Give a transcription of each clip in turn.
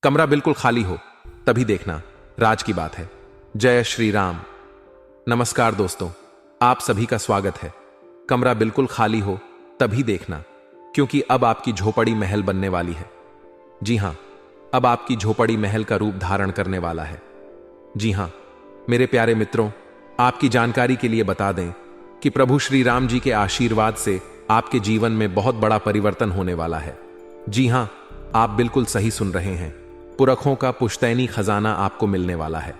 कमरा बिल्कुल खाली हो तभी देखना, राज की बात है। जय श्री राम। नमस्कार दोस्तों, आप सभी का स्वागत है। कमरा बिल्कुल खाली हो तभी देखना, क्योंकि अब आपकी झोपड़ी महल बनने वाली है। जी हां, अब आपकी झोपड़ी महल का रूप धारण करने वाला है। जी हां मेरे प्यारे मित्रों, आपकी जानकारी के लिए बता दें कि प्रभु श्री राम जी के आशीर्वाद से आपके जीवन में बहुत बड़ा परिवर्तन होने वाला है। जी हां, आप बिल्कुल सही सुन रहे हैं। पुरखों का पुश्तैनी खजाना आपको मिलने वाला है।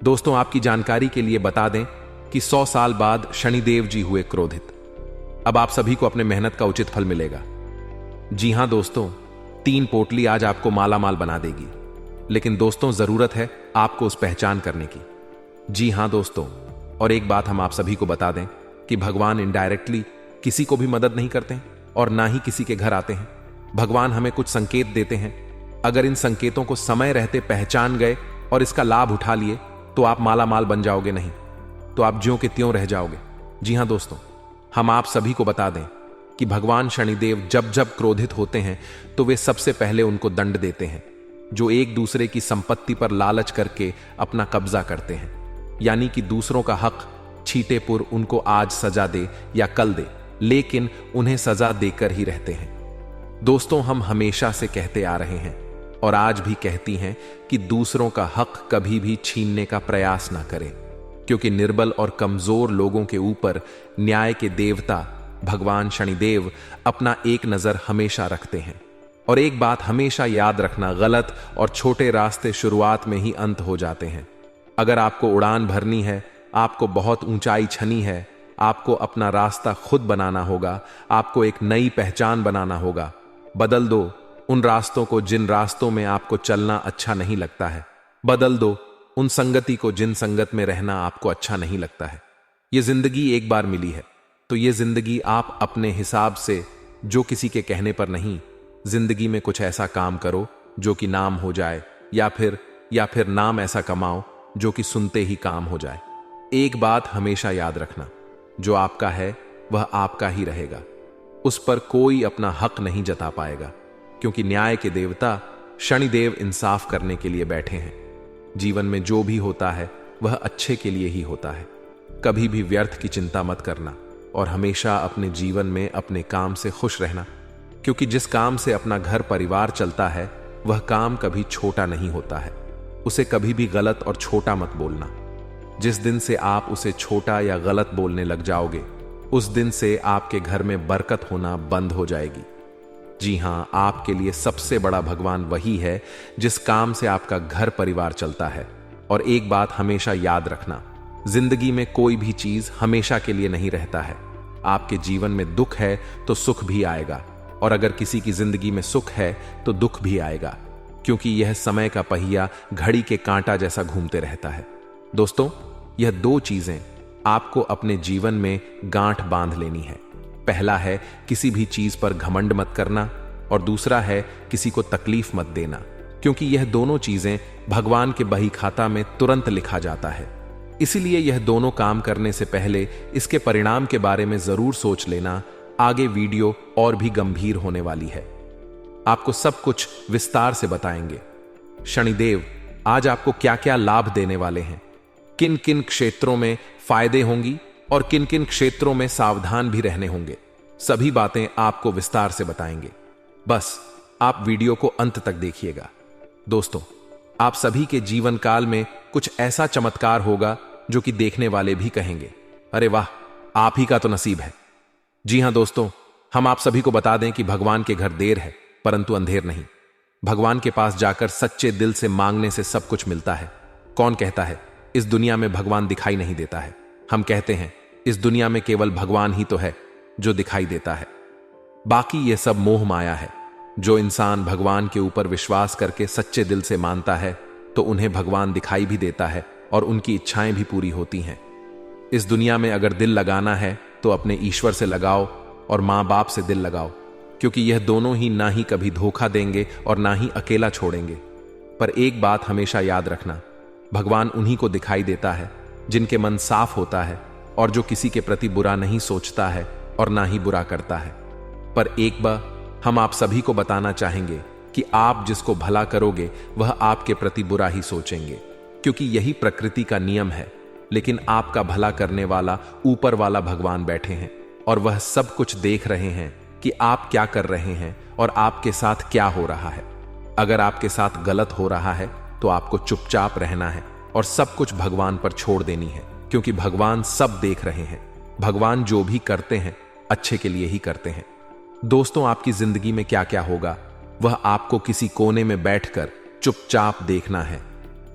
दोस्तों, आपकी जानकारी के लिए बता दें कि 100 साल बाद शनिदेव जी हुए क्रोधित। अब आप सभी को अपने मेहनत का उचित फल मिलेगा। जी हां दोस्तों, 3 पोटली आज आपको माला माल बना देगी। लेकिन दोस्तों, जरूरत है आपको उस पहचान करने की। जी हां दोस्तों, और एक बात हम आप सभी को बता दें कि भगवान इनडायरेक्टली किसी को भी मदद नहीं करते हैं और ना ही किसी के घर आते हैं। भगवान हमें कुछ संकेत देते हैं। अगर इन संकेतों को समय रहते पहचान गए और इसका लाभ उठा लिए तो आप माला माल बन जाओगे, नहीं तो आप ज्यों के त्यों रह जाओगे। जी हां दोस्तों, हम आप सभी को बता दें कि भगवान शनिदेव जब जब क्रोधित होते हैं तो वे सबसे पहले उनको दंड देते हैं, जो एक दूसरे की संपत्ति पर लालच करके अपना कब्जा करते हैं। यानी कि दूसरों का हक छीटेपुर उनको आज सजा दे या कल दे, लेकिन उन्हें सजा देकर ही रहते हैं। दोस्तों, हम हमेशा से कहते आ रहे हैं और आज भी कहती हैं कि दूसरों का हक कभी भी छीनने का प्रयास ना करें, क्योंकि निर्बल और कमजोर लोगों के ऊपर न्याय के देवता भगवान शनिदेव अपना एक नजर हमेशा रखते हैं। और एक बात हमेशा याद रखना, गलत और छोटे रास्ते शुरुआत में ही अंत हो जाते हैं। अगर आपको उड़ान भरनी है, आपको बहुत ऊंचाई छनी है, आपको अपना रास्ता खुद बनाना होगा, आपको एक नई पहचान बनाना होगा। बदल दो उन रास्तों को जिन रास्तों में आपको चलना अच्छा नहीं लगता है। बदल दो उन संगति को जिन संगत में रहना आपको अच्छा नहीं लगता है। यह जिंदगी एक बार मिली है, तो यह जिंदगी आप अपने हिसाब से, जो किसी के कहने पर नहीं, जिंदगी में कुछ ऐसा काम करो जो कि नाम हो जाए, या फिर नाम ऐसा कमाओ जो कि सुनते ही काम हो जाए। एक बात हमेशा याद रखना, जो आपका है वह आपका ही रहेगा। उस पर कोई अपना हक नहीं जता पाएगा, क्योंकि न्याय के देवता शनिदेव इंसाफ करने के लिए बैठे हैं। जीवन में जो भी होता है वह अच्छे के लिए ही होता है। कभी भी व्यर्थ की चिंता मत करना और हमेशा अपने जीवन में अपने काम से खुश रहना, क्योंकि जिस काम से अपना घर परिवार चलता है वह काम कभी छोटा नहीं होता है। उसे कभी भी गलत और छोटा मत बोलना। जिस दिन से आप उसे छोटा या गलत बोलने लग जाओगे, उस दिन से आपके घर में बरकत होना बंद हो जाएगी। जी हां, आपके लिए सबसे बड़ा भगवान वही है जिस काम से आपका घर परिवार चलता है। और एक बात हमेशा याद रखना, जिंदगी में कोई भी चीज हमेशा के लिए नहीं रहता है। आपके जीवन में दुख है तो सुख भी आएगा, और अगर किसी की जिंदगी में सुख है तो दुख भी आएगा, क्योंकि यह समय का पहिया घड़ी के कांटा जैसा घूमते रहता है। दोस्तों, यह 2 चीजें आपको अपने जीवन में गांठ बांध लेनी है। पहला है किसी भी चीज पर घमंड मत करना, और दूसरा है किसी को तकलीफ मत देना, क्योंकि यह दोनों चीजें भगवान के बही खाता में तुरंत लिखा जाता है। इसीलिए यह दोनों काम करने से पहले इसके परिणाम के बारे में जरूर सोच लेना। आगे वीडियो और भी गंभीर होने वाली है, आपको सब कुछ विस्तार से बताएंगे। शनिदेव आज आपको क्या क्या लाभ देने वाले हैं, किन किन क्षेत्रों में फायदे होंगी और किन किन क्षेत्रों में सावधान भी रहने होंगे, सभी बातें आपको विस्तार से बताएंगे। बस आप वीडियो को अंत तक देखिएगा। दोस्तों, आप सभी के जीवन काल में कुछ ऐसा चमत्कार होगा जो कि देखने वाले भी कहेंगे, अरे वाह, आप ही का तो नसीब है। जी हां दोस्तों, हम आप सभी को बता दें कि भगवान के घर देर है परंतु अंधेर नहीं। भगवान के पास जाकर सच्चे दिल से मांगने से सब कुछ मिलता है। कौन कहता है इस दुनिया में भगवान दिखाई नहीं देता है? हम कहते हैं इस दुनिया में केवल भगवान ही तो है जो दिखाई देता है, बाकी ये सब मोह माया है। जो इंसान भगवान के ऊपर विश्वास करके सच्चे दिल से मानता है तो उन्हें भगवान दिखाई भी देता है और उनकी इच्छाएं भी पूरी होती हैं। इस दुनिया में अगर दिल लगाना है तो अपने ईश्वर से लगाओ और माँ बाप से दिल लगाओ, क्योंकि यह दोनों ही ना ही कभी धोखा देंगे और ना ही अकेला छोड़ेंगे। पर एक बात हमेशा याद रखना, भगवान उन्हीं को दिखाई देता है जिनके मन साफ होता है और जो किसी के प्रति बुरा नहीं सोचता है और ना ही बुरा करता है। पर एक बार हम आप सभी को बताना चाहेंगे कि आप जिसको भला करोगे वह आपके प्रति बुरा ही सोचेंगे, क्योंकि यही प्रकृति का नियम है। लेकिन आपका भला करने वाला ऊपर वाला भगवान बैठे हैं और वह सब कुछ देख रहे हैं कि आप क्या कर रहे हैं और आपके साथ क्या हो रहा है। अगर आपके साथ गलत हो रहा है तो आपको चुपचाप रहना है और सब कुछ भगवान पर छोड़ देनी है, क्योंकि भगवान सब देख रहे हैं। भगवान जो भी करते हैं अच्छे के लिए ही करते हैं। दोस्तों, आपकी जिंदगी में क्या क्या होगा वह आपको किसी कोने में बैठकर चुपचाप देखना है।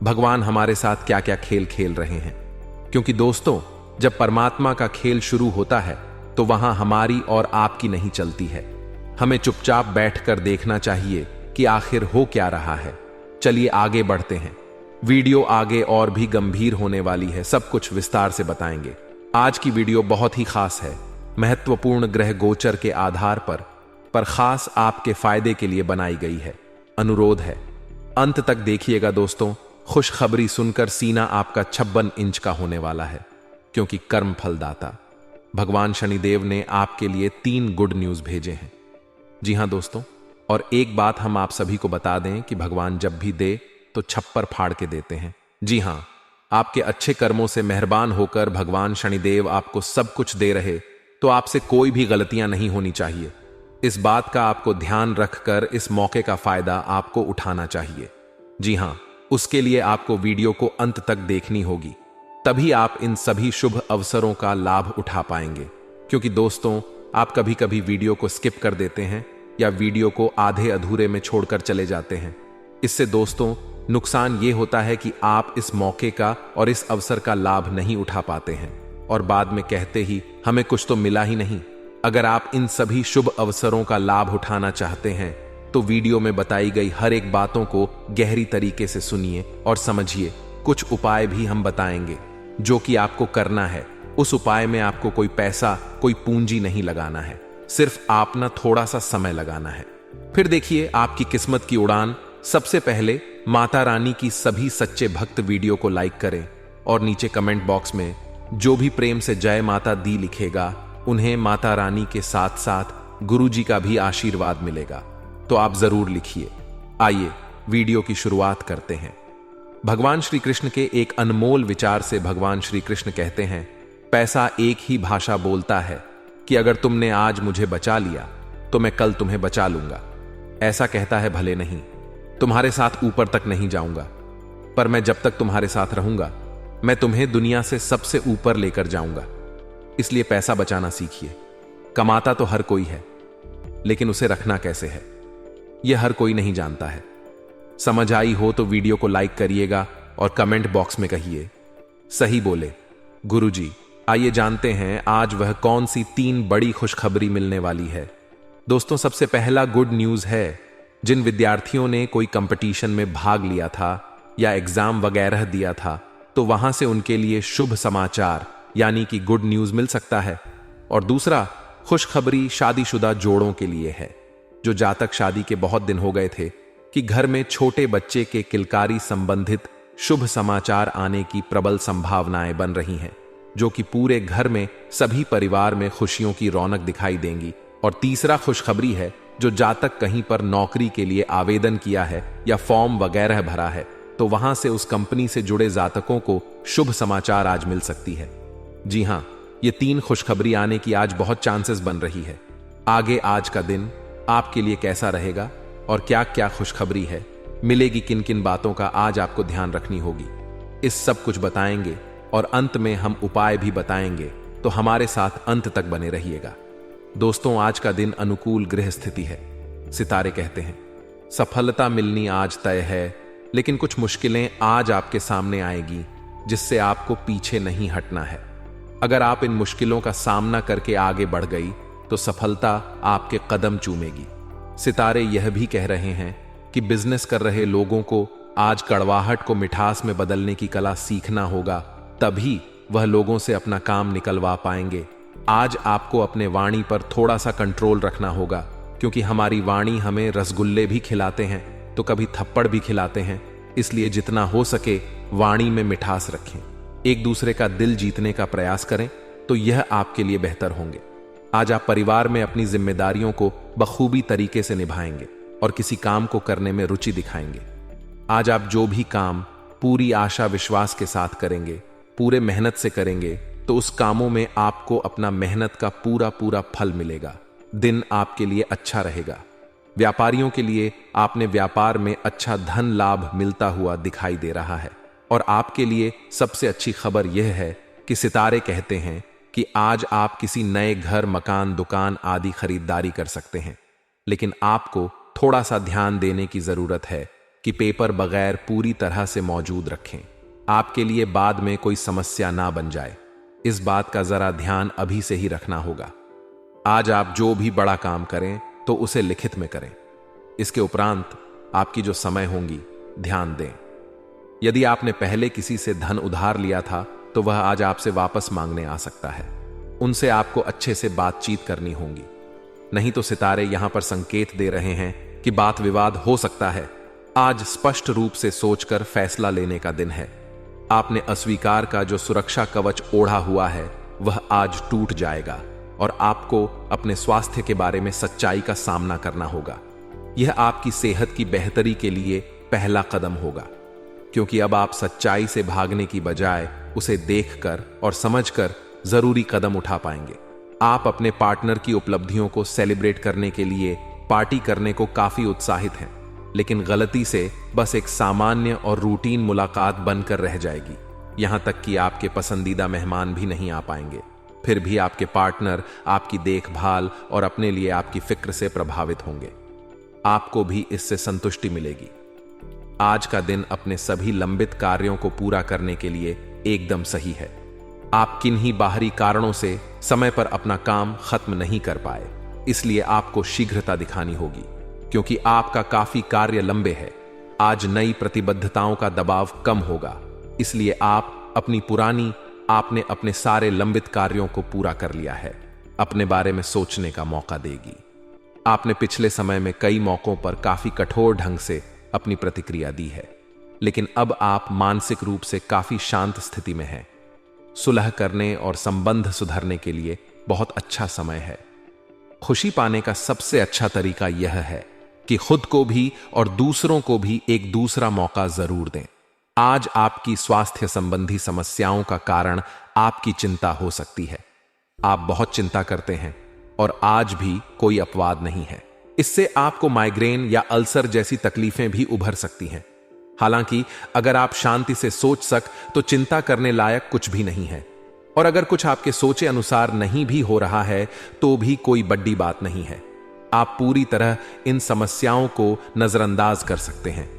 भगवान हमारे साथ क्या क्या खेल खेल रहे हैं, क्योंकि दोस्तों, जब परमात्मा का खेल शुरू होता है तो वहां हमारी और आपकी नहीं चलती है। हमें चुपचाप बैठकर देखना चाहिए कि आखिर हो क्या रहा है। चलिए आगे बढ़ते हैं। वीडियो आगे और भी गंभीर होने वाली है, सब कुछ विस्तार से बताएंगे। आज की वीडियो बहुत ही खास है, महत्वपूर्ण ग्रह गोचर के आधार पर खास आपके फायदे के लिए बनाई गई है। अनुरोध है अंत तक देखिएगा दोस्तों। खुशखबरी सुनकर सीना आपका 56 इंच का होने वाला है, क्योंकि कर्म फलदाता भगवान शनिदेव ने आपके लिए 3 गुड न्यूज भेजे हैं। जी हां दोस्तों, और एक बात हम आप सभी को बता दें कि भगवान जब भी दे तो छप्पर फाड़ के देते हैं। जी हां, आपके अच्छे कर्मों से मेहरबान होकर भगवान शनिदेव आपको सब कुछ दे रहे, तो आपसे कोई भी गलतियां नहीं होनी चाहिए। इस बात का आपको ध्यान रखकर इस मौके का फायदा आपको उठाना चाहिए। जी हां, उसके लिए आपको वीडियो को अंत तक देखनी होगी, तभी आप इन सभी शुभ अवसरों का लाभ उठा पाएंगे। क्योंकि दोस्तों, आप कभी कभी वीडियो को स्किप कर देते हैं या वीडियो को आधे अधूरे में छोड़कर चले जाते हैं। इससे दोस्तों नुकसान ये होता है कि आप इस मौके का और इस अवसर का लाभ नहीं उठा पाते हैं और बाद में कहते ही हमें कुछ तो मिला ही नहीं। अगर आप इन सभी शुभ अवसरों का लाभ उठाना चाहते हैं तो वीडियो में बताई गई हर एक बातों को गहरी तरीके से सुनिए और समझिए। कुछ उपाय भी हम बताएंगे जो कि आपको करना है। उस उपाय में आपको कोई पैसा, कोई पूंजी नहीं लगाना है, सिर्फ आप ना थोड़ा सा समय लगाना है। फिर देखिए आपकी किस्मत की उड़ान। सबसे पहले माता रानी की सभी सच्चे भक्त वीडियो को लाइक करें और नीचे कमेंट बॉक्स में जो भी प्रेम से जय माता दी लिखेगा, उन्हें माता रानी के साथ साथ गुरु जी का भी आशीर्वाद मिलेगा, तो आप जरूर लिखिए। आइए वीडियो की शुरुआत करते हैं। भगवान श्री कृष्ण के एक अनमोल विचार से भगवान श्री कृष्ण कहते हैं, पैसा एक ही भाषा बोलता है कि अगर तुमने आज मुझे बचा लिया तो मैं कल तुम्हें बचा लूंगा। ऐसा कहता है, भले नहीं तुम्हारे साथ ऊपर तक नहीं जाऊंगा, पर मैं जब तक तुम्हारे साथ रहूंगा मैं तुम्हें दुनिया से सबसे ऊपर लेकर जाऊंगा। इसलिए पैसा बचाना सीखिए। कमाता तो हर कोई है, लेकिन उसे रखना कैसे है यह हर कोई नहीं जानता है। समझ आई हो तो वीडियो को लाइक करिएगा और कमेंट बॉक्स में कहिए, सही बोले गुरुजी। आइए जानते हैं आज वह कौन सी 3 बड़ी खुशखबरी मिलने वाली है। दोस्तों, सबसे पहला गुड न्यूज है, जिन विद्यार्थियों ने कोई कंपटीशन में भाग लिया था या एग्जाम वगैरह दिया था, तो वहां से उनके लिए शुभ समाचार यानी कि गुड न्यूज मिल सकता है। और दूसरा खुशखबरी शादीशुदा जोड़ों के लिए है, जो जातक शादी के बहुत दिन हो गए थे कि घर में छोटे बच्चे के किलकारी संबंधित शुभ समाचार आने की प्रबल संभावनाएं बन रही हैं, जो कि पूरे घर में सभी परिवार में खुशियों की रौनक दिखाई देंगी। और तीसरा खुशखबरी है, जो जातक कहीं पर नौकरी के लिए आवेदन किया है या फॉर्म वगैरह भरा है, तो वहां से उस कंपनी से जुड़े जातकों को शुभ समाचार आज मिल सकती है। जी हां, ये 3 खुशखबरी आने की आज बहुत चांसेस बन रही है। आगे आज का दिन आपके लिए कैसा रहेगा और क्या क्या खुशखबरी है, मिलेगी किन किन बातों का आज आपको ध्यान रखनी होगी, इस सब कुछ बताएंगे और अंत में हम उपाय भी बताएंगे, तो हमारे साथ अंत तक बने रहिएगा। दोस्तों, आज का दिन अनुकूल गृह स्थिति है। सितारे कहते हैं सफलता मिलनी आज तय है, लेकिन कुछ मुश्किलें आज आपके सामने आएगी जिससे आपको पीछे नहीं हटना है। अगर आप इन मुश्किलों का सामना करके आगे बढ़ गई तो सफलता आपके कदम चूमेगी। सितारे यह भी कह रहे हैं कि बिजनेस कर रहे लोगों को आज कड़वाहट को मिठास में बदलने की कला सीखना होगा, तभी वह लोगों से अपना काम निकलवा पाएंगे। आज आपको अपने वाणी पर थोड़ा सा कंट्रोल रखना होगा, क्योंकि हमारी वाणी हमें रसगुल्ले भी खिलाते हैं तो कभी थप्पड़ भी खिलाते हैं। इसलिए जितना हो सके वाणी में मिठास रखें। एक दूसरे का दिल जीतने का प्रयास करें तो यह आपके लिए बेहतर होंगे। आज आप परिवार में अपनी जिम्मेदारियों को बखूबी तरीके से निभाएंगे और किसी काम को करने में रुचि दिखाएंगे। आज आप जो भी काम पूरी आशा विश्वास के साथ करेंगे, पूरे मेहनत से करेंगे, तो उस कामों में आपको अपना मेहनत का पूरा पूरा फल मिलेगा। दिन आपके लिए अच्छा रहेगा। व्यापारियों के लिए आपने व्यापार में अच्छा धन लाभ मिलता हुआ दिखाई दे रहा है। और आपके लिए सबसे अच्छी खबर यह है कि सितारे कहते हैं कि आज आप किसी नए घर, मकान, दुकान आदि खरीदारी कर सकते हैं। लेकिन आपको थोड़ा सा ध्यान देने की जरूरत है कि पेपर बगैर पूरी तरह से मौजूद रखें। आपके लिए बाद में कोई समस्या ना बन जाए, इस बात का जरा ध्यान अभी से ही रखना होगा। आज आप जो भी बड़ा काम करें तो उसे लिखित में करें। इसके उपरांत आपकी जो समय होंगी, ध्यान दें। यदि आपने पहले किसी से धन उधार लिया था तो वह आज आपसे वापस मांगने आ सकता है। उनसे आपको अच्छे से बातचीत करनी होगी, नहीं तो सितारे यहां पर संकेत दे रहे हैं कि बात विवाद हो सकता है। आज स्पष्ट रूप से सोचकर फैसला लेने का दिन है। आपने अस्वीकार का जो सुरक्षा कवच ओढ़ा हुआ है वह आज टूट जाएगा और आपको अपने स्वास्थ्य के बारे में सच्चाई का सामना करना होगा। यह आपकी सेहत की बेहतरी के लिए पहला कदम होगा, क्योंकि अब आप सच्चाई से भागने की बजाय उसे देखकर और समझकर जरूरी कदम उठा पाएंगे। आप अपने पार्टनर की उपलब्धियों को सेलिब्रेट करने के लिए पार्टी करने को काफी उत्साहित हैं, लेकिन गलती से बस एक सामान्य और रूटीन मुलाकात बनकर रह जाएगी। यहां तक कि आपके पसंदीदा मेहमान भी नहीं आ पाएंगे। फिर भी आपके पार्टनर आपकी देखभाल और अपने लिए आपकी फिक्र से प्रभावित होंगे। आपको भी इससे संतुष्टि मिलेगी। आज का दिन अपने सभी लंबित कार्यों को पूरा करने के लिए एकदम सही है। आप किन्हीं बाहरी कारणों से समय पर अपना काम खत्म नहीं कर पाए, इसलिए आपको शीघ्रता दिखानी होगी, क्योंकि आपका काफी कार्य लंबे है। आज नई प्रतिबद्धताओं का दबाव कम होगा, इसलिए आपने अपने सारे लंबित कार्यों को पूरा कर लिया है। अपने बारे में सोचने का मौका देगी। आपने पिछले समय में कई मौकों पर काफी कठोर ढंग से अपनी प्रतिक्रिया दी है, लेकिन अब आप मानसिक रूप से काफी शांत स्थिति में हैं। सुलह करने और संबंध सुधरने के लिए बहुत अच्छा समय है। खुशी पाने का सबसे अच्छा तरीका यह है कि खुद को भी और दूसरों को भी एक दूसरा मौका जरूर दें। आज आपकी स्वास्थ्य संबंधी समस्याओं का कारण आपकी चिंता हो सकती है। आप बहुत चिंता करते हैं और आज भी कोई अपवाद नहीं है। इससे आपको माइग्रेन या अल्सर जैसी तकलीफें भी उभर सकती हैं। हालांकि अगर आप शांति से सोच तो चिंता करने लायक कुछ भी नहीं है, और अगर कुछ आपके सोचे अनुसार नहीं भी हो रहा है तो भी कोई बड़ी बात नहीं है। आप पूरी तरह इन समस्याओं को नजरअंदाज कर सकते हैं।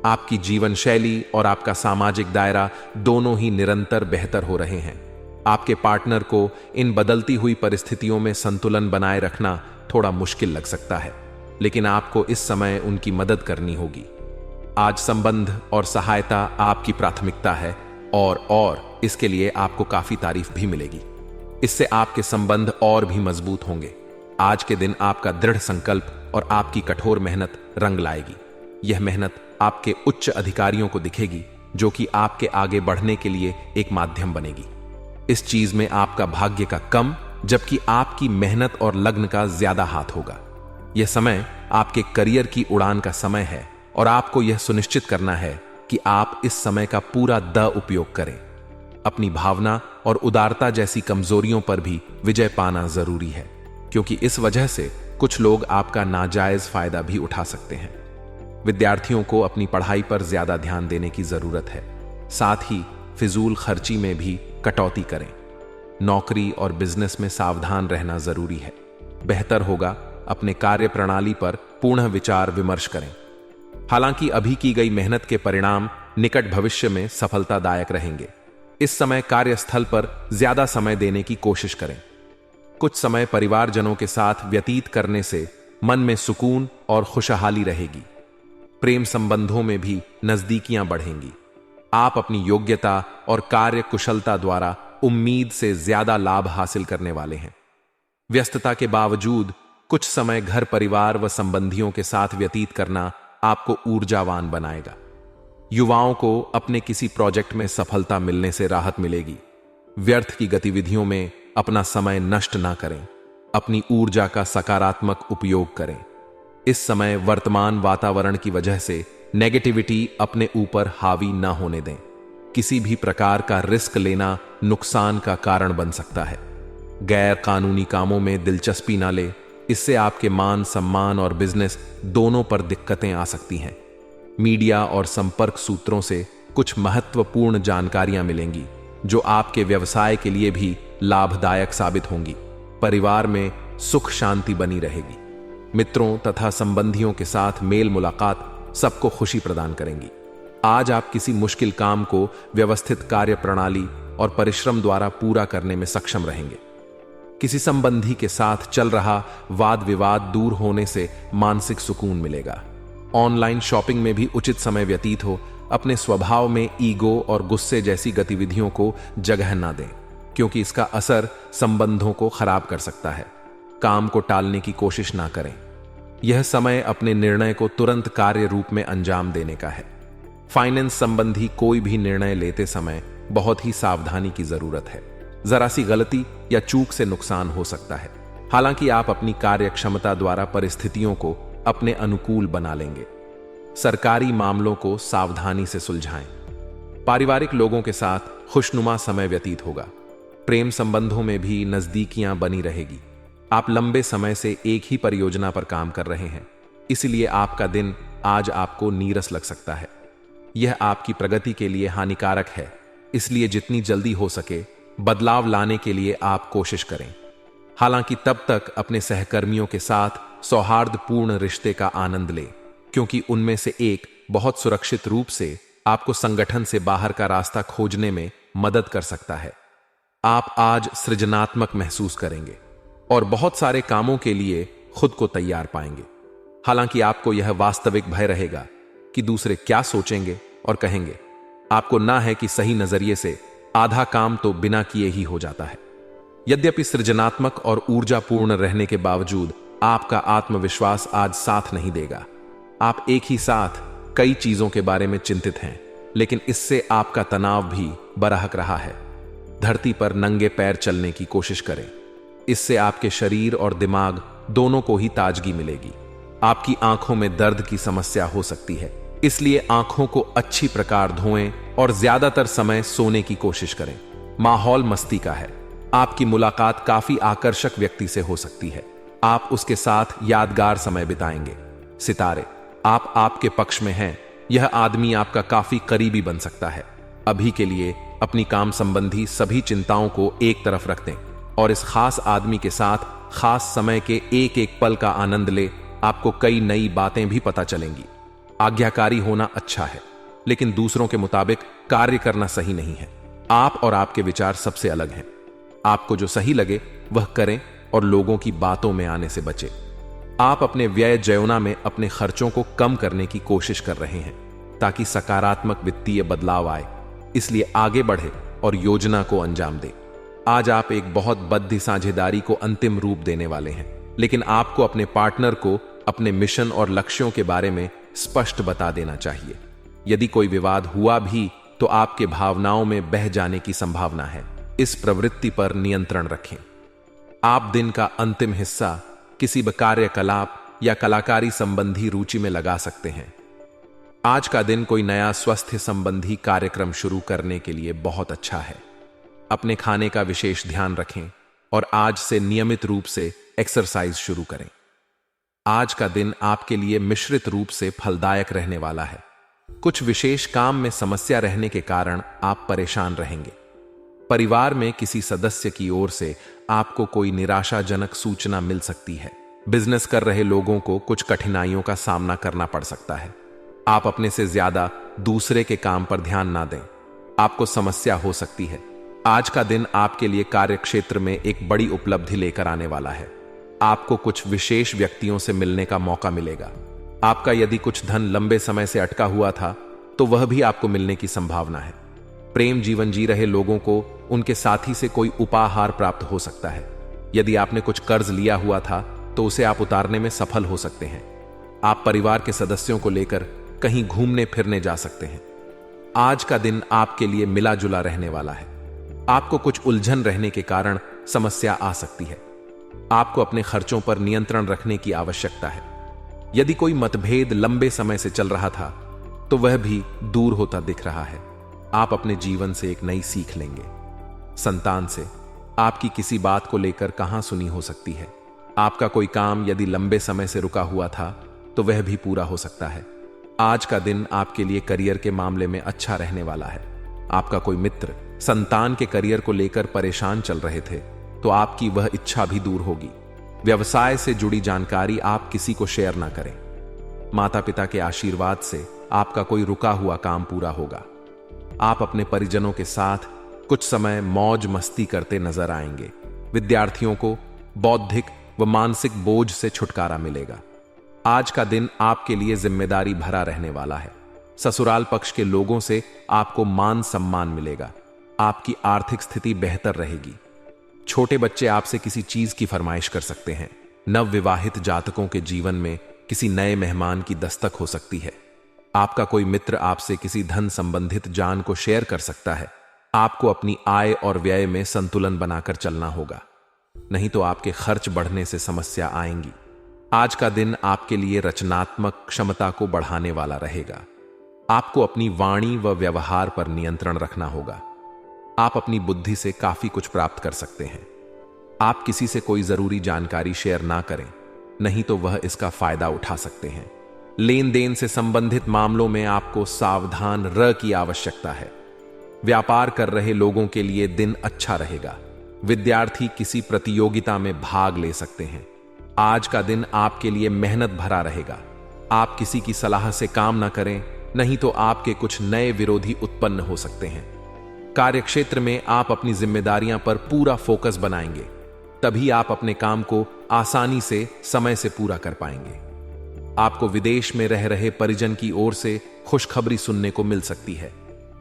आपकी जीवन शैली और आपका सामाजिक दायरा दोनों ही निरंतर बेहतर हो रहे हैं। आपके पार्टनर को इन बदलती हुई परिस्थितियों में संतुलन बनाए रखना थोड़ा मुश्किल लग सकता है, लेकिन आपको इस समय उनकी मदद करनी होगी। आज संबंध और सहायता आपकी प्राथमिकता है और इसके लिए आपको काफी तारीफ भी मिलेगी। इससे आपके संबंध और भी मजबूत होंगे। आज के दिन आपका दृढ़ संकल्प और आपकी कठोर मेहनत रंग लाएगी। यह मेहनत आपके उच्च अधिकारियों को दिखेगी, जो कि आपके आगे बढ़ने के लिए एक माध्यम बनेगी। इस चीज में आपका भाग्य का कम, जबकि आपकी मेहनत और लगन का ज्यादा हाथ होगा। यह समय आपके करियर की उड़ान का समय है और आपको यह सुनिश्चित करना है कि आप इस समय का पूरा उपयोग करें। अपनी भावना और उदारता जैसी कमजोरियों पर भी विजय पाना जरूरी है, क्योंकि इस वजह से कुछ लोग आपका नाजायज फायदा भी उठा सकते हैं। विद्यार्थियों को अपनी पढ़ाई पर ज्यादा ध्यान देने की जरूरत है। साथ ही फिजूल खर्ची में भी कटौती करें। नौकरी और बिजनेस में सावधान रहना जरूरी है। बेहतर होगा अपने कार्य प्रणाली पर पुनः विचार विमर्श करें। हालांकि अभी की गई मेहनत के परिणाम निकट भविष्य में सफलतादायक रहेंगे। इस समय कार्यस्थल पर ज्यादा समय देने की कोशिश करें। कुछ समय परिवारजनों के साथ व्यतीत करने से मन में सुकून और खुशहाली रहेगी। प्रेम संबंधों में भी नजदीकियां बढ़ेंगी। आप अपनी योग्यता और कार्य कुशलता द्वारा उम्मीद से ज्यादा लाभ हासिल करने वाले हैं। व्यस्तता के बावजूद कुछ समय घर परिवार व संबंधियों के साथ व्यतीत करना आपको ऊर्जावान बनाएगा। युवाओं को अपने किसी प्रोजेक्ट में सफलता मिलने से राहत मिलेगी। व्यर्थ की गतिविधियों में अपना समय नष्ट ना करें। अपनी ऊर्जा का सकारात्मक उपयोग करें। इस समय वर्तमान वातावरण की वजह से नेगेटिविटी अपने ऊपर हावी ना होने दें। किसी भी प्रकार का रिस्क लेना नुकसान का कारण बन सकता है। गैर कानूनी कामों में दिलचस्पी ना ले, इससे आपके मान सम्मान और बिजनेस दोनों पर दिक्कतें आ सकती हैं। मीडिया और संपर्क सूत्रों से कुछ महत्वपूर्ण जानकारियां मिलेंगी जो आपके व्यवसाय के लिए भी लाभदायक साबित होंगी। परिवार में सुख शांति बनी रहेगी। मित्रों तथा संबंधियों के साथ मेल मुलाकात सबको खुशी प्रदान करेंगी। आज आप किसी मुश्किल काम को व्यवस्थित कार्य प्रणाली और परिश्रम द्वारा पूरा करने में सक्षम रहेंगे। किसी संबंधी के साथ चल रहा वाद विवाद दूर होने से मानसिक सुकून मिलेगा। ऑनलाइन शॉपिंग में भी उचित समय व्यतीत हो। अपने स्वभाव में ईगो और गुस्से जैसी गतिविधियों को जगह ना दें, क्योंकि इसका असर संबंधों को खराब कर सकता है। काम को टालने की कोशिश ना करें। यह समय अपने निर्णय को तुरंत कार्य रूप में अंजाम देने का है। फाइनेंस संबंधी कोई भी निर्णय लेते समय बहुत ही सावधानी की जरूरत है। जरा सी गलती या चूक से नुकसान हो सकता है। हालांकि आप अपनी कार्य क्षमता द्वारा परिस्थितियों को अपने अनुकूल बना लेंगे। सरकारी मामलों को सावधानी से सुलझाएं। पारिवारिक लोगों के साथ खुशनुमा समय व्यतीत होगा। प्रेम संबंधों में भी नजदीकियां बनी रहेगी। आप लंबे समय से एक ही परियोजना पर काम कर रहे हैं, इसलिए आपका दिन आज आपको नीरस लग सकता है। यह आपकी प्रगति के लिए हानिकारक है, इसलिए जितनी जल्दी हो सके बदलाव लाने के लिए आप कोशिश करें। हालांकि तब तक अपने सहकर्मियों के साथ सौहार्दपूर्ण रिश्ते का आनंद लें, क्योंकि उनमें से एक बहुत सुरक्षित रूप से आपको संगठन से बाहर का रास्ता खोजने में मदद कर सकता है। आप आज सृजनात्मक महसूस करेंगे और बहुत सारे कामों के लिए खुद को तैयार पाएंगे। हालांकि आपको यह वास्तविक भय रहेगा कि दूसरे क्या सोचेंगे और कहेंगे। आपको ना है कि सही नजरिए से आधा काम तो बिना किए ही हो जाता है। यद्यपि सृजनात्मक और ऊर्जापूर्ण रहने के बावजूद आपका आत्मविश्वास आज साथ नहीं देगा। आप एक ही साथ कई चीजों के बारे में चिंतित हैं, लेकिन इससे आपका तनाव भी बरहक रहा है। धरती पर नंगे पैर चलने की कोशिश करें। इससे आपके शरीर और दिमाग दोनों को ही ताजगी मिलेगी। आपकी आंखों में दर्द की समस्या हो सकती है, इसलिए आंखों को अच्छी प्रकार धोएं और ज्यादातर समय सोने की कोशिश करें। माहौल मस्ती का है। आपकी मुलाकात काफी आकर्षक व्यक्ति से हो सकती है। आप उसके साथ यादगार समय बिताएंगे। सितारे आप आपके पक्ष में हैं। यह आदमी आपका काफी करीबी बन सकता है। अभी के लिए अपनी काम संबंधी सभी चिंताओं को एक तरफ रख दें और इस खास आदमी के साथ खास समय के एक एक पल का आनंद ले। आपको कई नई बातें भी पता चलेंगी। आज्ञाकारी होना अच्छा है, लेकिन दूसरों के मुताबिक कार्य करना सही नहीं है। आप और आपके विचार सबसे अलग हैं। आपको जो सही लगे वह करें और लोगों की बातों में आने से बचें। आप अपने व्यय जयोना में अपने खर्चों को कम करने की कोशिश कर रहे हैं ताकि सकारात्मक वित्तीय बदलाव आए। इसलिए आगे बढ़े और योजना को अंजाम दें। आज आप एक बहुत बद्ध साझेदारी को अंतिम रूप देने वाले हैं, लेकिन आपको अपने पार्टनर को अपने मिशन और लक्ष्यों के बारे में स्पष्ट बता देना चाहिए। यदि कोई विवाद हुआ भी तो आपके भावनाओं में बह जाने की संभावना है। इस प्रवृत्ति पर नियंत्रण रखें। आप दिन का अंतिम हिस्सा किसी कार्यकलाप या कलाकारी संबंधी रुचि में लगा सकते हैं। आज का दिन कोई नया स्वास्थ्य संबंधी कार्यक्रम शुरू करने के लिए बहुत अच्छा है। अपने खाने का विशेष ध्यान रखें और आज से नियमित रूप से एक्सरसाइज शुरू करें। आज का दिन आपके लिए मिश्रित रूप से फलदायक रहने वाला है। कुछ विशेष काम में समस्या रहने के कारण आप परेशान रहेंगे। परिवार में किसी सदस्य की ओर से आपको कोई निराशाजनक सूचना मिल सकती है। बिजनेस कर रहे लोगों को कुछ कठिनाइयों का सामना करना पड़ सकता है। आप अपने से ज्यादा दूसरे के काम पर ध्यान ना दें, आपको समस्या हो सकती है। आज का दिन आपके लिए कार्यक्षेत्र में एक बड़ी उपलब्धि लेकर आने वाला है। आपको कुछ विशेष व्यक्तियों से मिलने का मौका मिलेगा। आपका यदि कुछ धन लंबे समय से अटका हुआ था तो वह भी आपको मिलने की संभावना है। प्रेम जीवन जी रहे लोगों को उनके साथी से कोई उपहार प्राप्त हो सकता है। यदि आपने कुछ कर्ज लिया हुआ था तो उसे आप उतारने में सफल हो सकते हैं। आप परिवार के सदस्यों को लेकर कहीं घूमने फिरने जा सकते हैं। आज का दिन आपके लिए मिला जुला रहने वाला है। आपको कुछ उलझन रहने के कारण समस्या आ सकती है। आपको अपने खर्चों पर नियंत्रण रखने की आवश्यकता है। यदि कोई मतभेद लंबे समय से चल रहा था तो वह भी दूर होता दिख रहा है। आप अपने जीवन से एक नई सीख लेंगे। संतान से आपकी किसी बात को लेकर कहां सुनी हो सकती है। आपका कोई काम यदि लंबे समय से रुका हुआ था तो वह भी पूरा हो सकता है। आज का दिन आपके लिए करियर के मामले में अच्छा रहने वाला है। आपका कोई मित्र संतान के करियर को लेकर परेशान चल रहे थे तो आपकी वह इच्छा भी दूर होगी। व्यवसाय से जुड़ी जानकारी आप किसी को शेयर ना करें। माता पिता के आशीर्वाद से आपका कोई रुका हुआ काम पूरा होगा। आप अपने परिजनों के साथ कुछ समय मौज मस्ती करते नजर आएंगे। विद्यार्थियों को बौद्धिक व मानसिक बोझ से छुटकारा मिलेगा। आज का दिन आपके लिए जिम्मेदारी भरा रहने वाला है। ससुराल पक्ष के लोगों से आपको मान सम्मान मिलेगा। आपकी आर्थिक स्थिति बेहतर रहेगी। छोटे बच्चे आपसे किसी चीज की फरमाइश कर सकते हैं। नवविवाहित जातकों के जीवन में किसी नए मेहमान की दस्तक हो सकती है। आपका कोई मित्र आपसे किसी धन संबंधित जान को शेयर कर सकता है। आपको अपनी आय और व्यय में संतुलन बनाकर चलना होगा, नहीं तो आपके खर्च बढ़ने से समस्या आएंगी। आज का दिन आपके लिए रचनात्मक क्षमता को बढ़ाने वाला रहेगा। आपको अपनी वाणी व व्यवहार पर नियंत्रण रखना होगा। आप अपनी बुद्धि से काफी कुछ प्राप्त कर सकते हैं। आप किसी से कोई जरूरी जानकारी शेयर ना करें, नहीं तो वह इसका फायदा उठा सकते हैं। लेन देन से संबंधित मामलों में आपको सावधान र की आवश्यकता है। व्यापार कर रहे लोगों के लिए दिन अच्छा रहेगा। विद्यार्थी किसी प्रतियोगिता में भाग ले सकते हैं। आज का दिन आपके लिए मेहनत भरा रहेगा। आप किसी की सलाह से काम ना करें, नहीं तो आपके कुछ नए विरोधी उत्पन्न हो सकते हैं। कार्यक्षेत्र में आप अपनी जिम्मेदारियां पर पूरा फोकस बनाएंगे, तभी आप अपने काम को आसानी से समय से पूरा कर पाएंगे। आपको विदेश में रह रहे परिजन की ओर से खुशखबरी सुनने को मिल सकती है।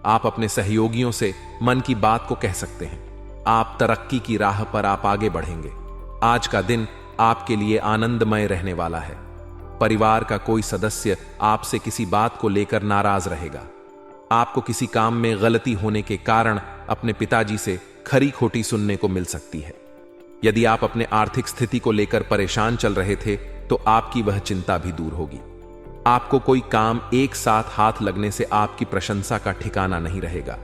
आप अपने सहयोगियों से मन की बात को कह सकते हैं। आप तरक्की की राह पर आप आगे बढ़ेंगे। आज का दिन आपके लिए आनंदमय रहने वाला है। परिवार का कोई सदस्य आपसे किसी बात को लेकर नाराज रहेगा। आपको किसी काम में गलती होने के कारण अपने पिताजी से खरी खोटी सुनने को मिल सकती है। यदि आप अपने आर्थिक स्थिति को लेकर परेशान चल रहे थे तो आपकी वह चिंता भी दूर होगी। आपको कोई काम एक साथ हाथ लगने से आपकी प्रशंसा का ठिकाना नहीं रहेगा।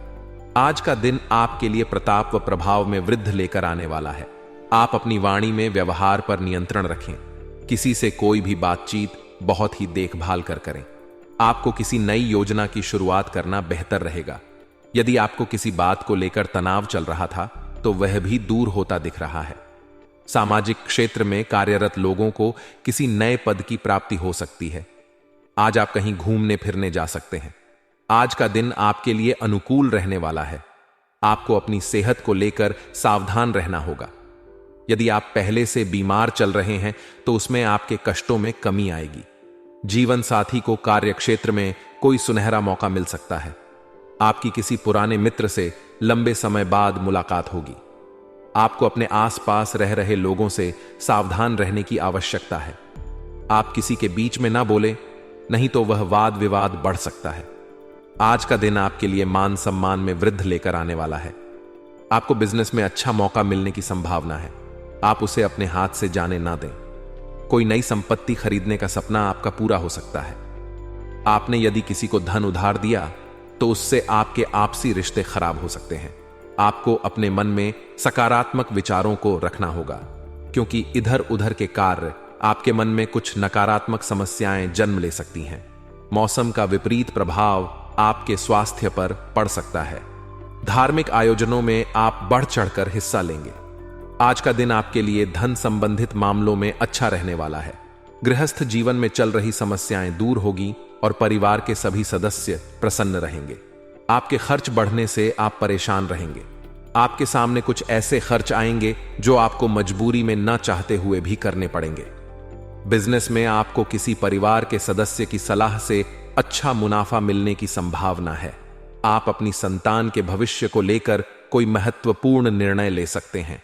आज का दिन आपके लिए प्रताप व प्रभाव में वृद्धि लेकर आने वाला है। आप अपनी वाणी में व्यवहार पर नियंत्रण रखें। किसी से कोई भी बातचीत बहुत ही देखभाल कर करें। आपको किसी नई योजना की शुरुआत करना बेहतर रहेगा। यदि आपको किसी बात को लेकर तनाव चल रहा था तो वह भी दूर होता दिख रहा है। सामाजिक क्षेत्र में कार्यरत लोगों को किसी नए पद की प्राप्ति हो सकती है। आज आप कहीं घूमने फिरने जा सकते हैं। आज का दिन आपके लिए अनुकूल रहने वाला है। आपको अपनी सेहत को लेकर सावधान रहना होगा। यदि आप पहले से बीमार चल रहे हैं तो उसमें आपके कष्टों में कमी आएगी। जीवन साथी को कार्यक्षेत्र में कोई सुनहरा मौका मिल सकता है। आपकी किसी पुराने मित्र से लंबे समय बाद मुलाकात होगी। आपको अपने आसपास रह रहे लोगों से सावधान रहने की आवश्यकता है। आप किसी के बीच में ना बोले, नहीं तो वह वाद विवाद बढ़ सकता है। आज का दिन आपके लिए मान सम्मान में वृद्धि लेकर आने वाला है। आपको बिजनेस में अच्छा मौका मिलने की संभावना है। आप उसे अपने हाथ से जाने ना दें। कोई नई संपत्ति खरीदने का सपना आपका पूरा हो सकता है। आपने यदि किसी को धन उधार दिया तो उससे आपके आपसी रिश्ते खराब हो सकते हैं। आपको अपने मन में सकारात्मक विचारों को रखना होगा, क्योंकि इधर उधर के कार्य आपके मन में कुछ नकारात्मक समस्याएं जन्म ले सकती हैं। मौसम का विपरीत प्रभाव आपके स्वास्थ्य पर पड़ सकता है। धार्मिक आयोजनों में आप बढ़ चढ़कर हिस्सा लेंगे। आज का दिन आपके लिए धन संबंधित मामलों में अच्छा रहने वाला है। गृहस्थ जीवन में चल रही समस्याएं दूर होगी और परिवार के सभी सदस्य प्रसन्न रहेंगे। आपके खर्च बढ़ने से आप परेशान रहेंगे। आपके सामने कुछ ऐसे खर्च आएंगे जो आपको मजबूरी में न चाहते हुए भी करने पड़ेंगे। बिजनेस में आपको किसी परिवार के सदस्य की सलाह से अच्छा मुनाफा मिलने की संभावना है। आप अपनी संतान के भविष्य को लेकर कोई महत्वपूर्ण निर्णय ले सकते हैं।